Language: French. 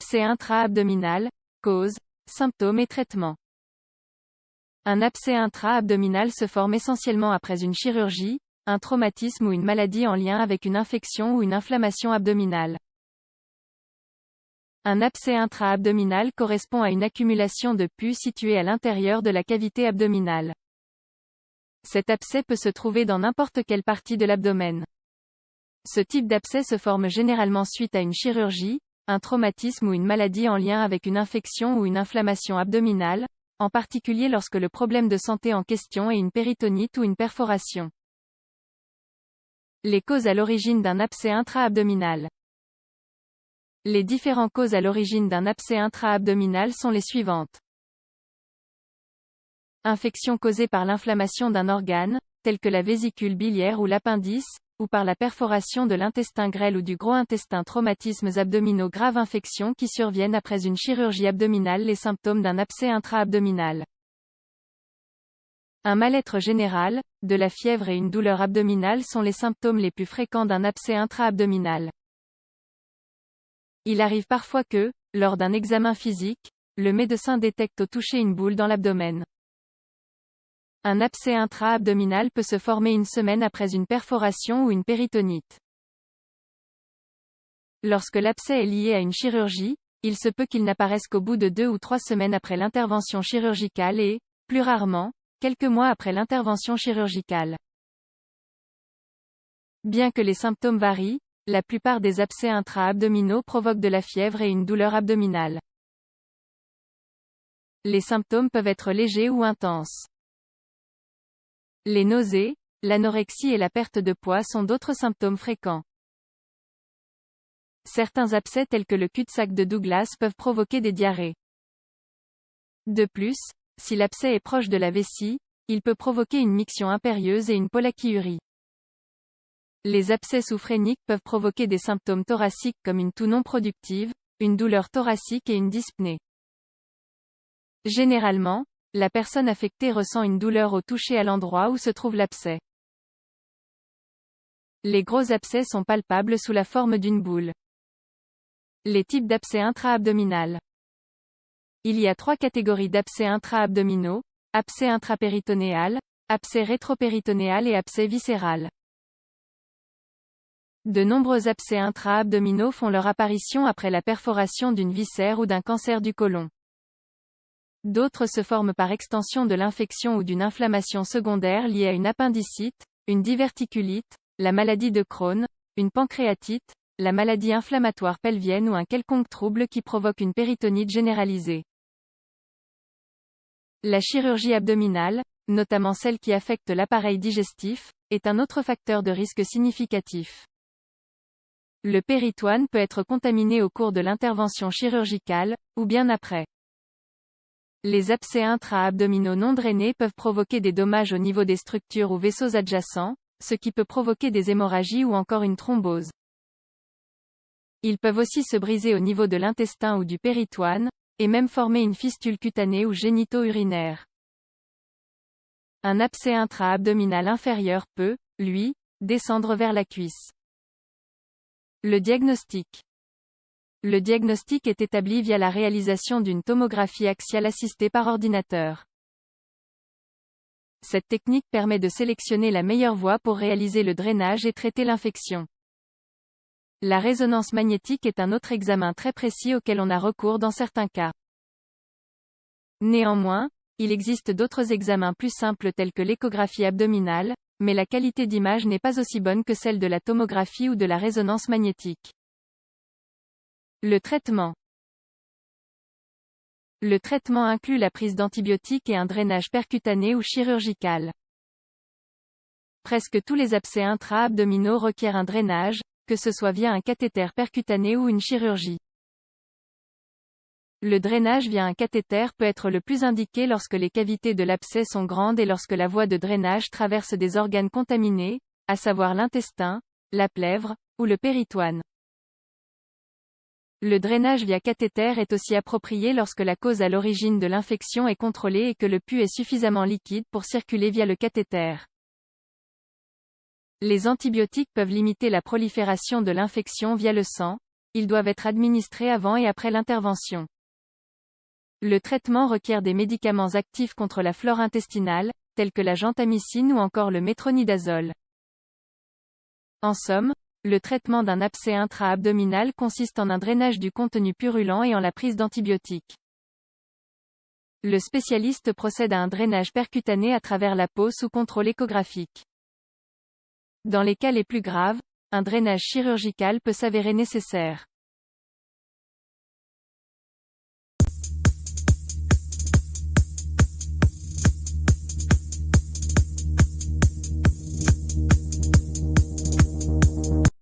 Abcès intra-abdominal, cause, symptômes et traitement. Un abcès intra-abdominal se forme essentiellement après une chirurgie, un traumatisme ou une maladie en lien avec une infection ou une inflammation abdominale. Un abcès intra-abdominal correspond à une accumulation de pus située à l'intérieur de la cavité abdominale. Cet abcès peut se trouver dans n'importe quelle partie de l'abdomen. Ce type d'abcès se forme généralement suite à une chirurgie, un traumatisme ou une maladie en lien avec une infection ou une inflammation abdominale, en particulier lorsque le problème de santé en question est une péritonite ou une perforation. Les causes à l'origine d'un abcès intra-abdominal. Les différentes causes à l'origine d'un abcès intra-abdominal sont les suivantes. Infection causée par l'inflammation d'un organe, tel que la vésicule biliaire ou l'appendice, ou par la perforation de l'intestin grêle ou du gros intestin. Traumatismes abdominaux graves. Infections qui surviennent après une chirurgie abdominale. Les symptômes d'un abcès intra-abdominal. Un mal-être général, de la fièvre et une douleur abdominale sont les symptômes les plus fréquents d'un abcès intra-abdominal. Il arrive parfois que, lors d'un examen physique, le médecin détecte au toucher une boule dans l'abdomen. Un abcès intra-abdominal peut se former une semaine après une perforation ou une péritonite. Lorsque l'abcès est lié à une chirurgie, il se peut qu'il n'apparaisse qu'au bout de 2 ou 3 semaines après l'intervention chirurgicale et, plus rarement, quelques mois après l'intervention chirurgicale. Bien que les symptômes varient, la plupart des abcès intra-abdominaux provoquent de la fièvre et une douleur abdominale. Les symptômes peuvent être légers ou intenses. Les nausées, l'anorexie et la perte de poids sont d'autres symptômes fréquents. Certains abcès tels que le cul-de-sac de Douglas peuvent provoquer des diarrhées. De plus, si l'abcès est proche de la vessie, il peut provoquer une miction impérieuse et une pollakiurie. Les abcès sous-phréniques peuvent provoquer des symptômes thoraciques comme une toux non productive, une douleur thoracique et une dyspnée. Généralement, la personne affectée ressent une douleur au toucher à l'endroit où se trouve l'abcès. Les gros abcès sont palpables sous la forme d'une boule. Les types d'abcès intra-abdominal. Il y a 3 catégories d'abcès intra-abdominaux: abcès intrapéritonéal, abcès rétropéritonéal et abcès viscéral. De nombreux abcès intra-abdominaux font leur apparition après la perforation d'une viscère ou d'un cancer du côlon. D'autres se forment par extension de l'infection ou d'une inflammation secondaire liée à une appendicite, une diverticulite, la maladie de Crohn, une pancréatite, la maladie inflammatoire pelvienne ou un quelconque trouble qui provoque une péritonite généralisée. La chirurgie abdominale, notamment celle qui affecte l'appareil digestif, est un autre facteur de risque significatif. Le péritoine peut être contaminé au cours de l'intervention chirurgicale, ou bien après. Les abcès intra-abdominaux non drainés peuvent provoquer des dommages au niveau des structures ou vaisseaux adjacents, ce qui peut provoquer des hémorragies ou encore une thrombose. Ils peuvent aussi se briser au niveau de l'intestin ou du péritoine, et même former une fistule cutanée ou génito-urinaire. Un abcès intra-abdominal inférieur peut, lui, descendre vers la cuisse. Le diagnostic. Le diagnostic est établi via la réalisation d'une tomographie axiale assistée par ordinateur. Cette technique permet de sélectionner la meilleure voie pour réaliser le drainage et traiter l'infection. La résonance magnétique est un autre examen très précis auquel on a recours dans certains cas. Néanmoins, il existe d'autres examens plus simples tels que l'échographie abdominale, mais la qualité d'image n'est pas aussi bonne que celle de la tomographie ou de la résonance magnétique. Le traitement. Le traitement inclut la prise d'antibiotiques et un drainage percutané ou chirurgical. Presque tous les abcès intra-abdominaux requièrent un drainage, que ce soit via un cathéter percutané ou une chirurgie. Le drainage via un cathéter peut être le plus indiqué lorsque les cavités de l'abcès sont grandes et lorsque la voie de drainage traverse des organes contaminés, à savoir l'intestin, la plèvre, ou le péritoine. Le drainage via cathéter est aussi approprié lorsque la cause à l'origine de l'infection est contrôlée et que le pus est suffisamment liquide pour circuler via le cathéter. Les antibiotiques peuvent limiter la prolifération de l'infection via le sang, ils doivent être administrés avant et après l'intervention. Le traitement requiert des médicaments actifs contre la flore intestinale, tels que la gentamicine ou encore le métronidazole. En somme, le traitement d'un abcès intra-abdominal consiste en un drainage du contenu purulent et en la prise d'antibiotiques. Le spécialiste procède à un drainage percutané à travers la peau sous contrôle échographique. Dans les cas les plus graves, un drainage chirurgical peut s'avérer nécessaire.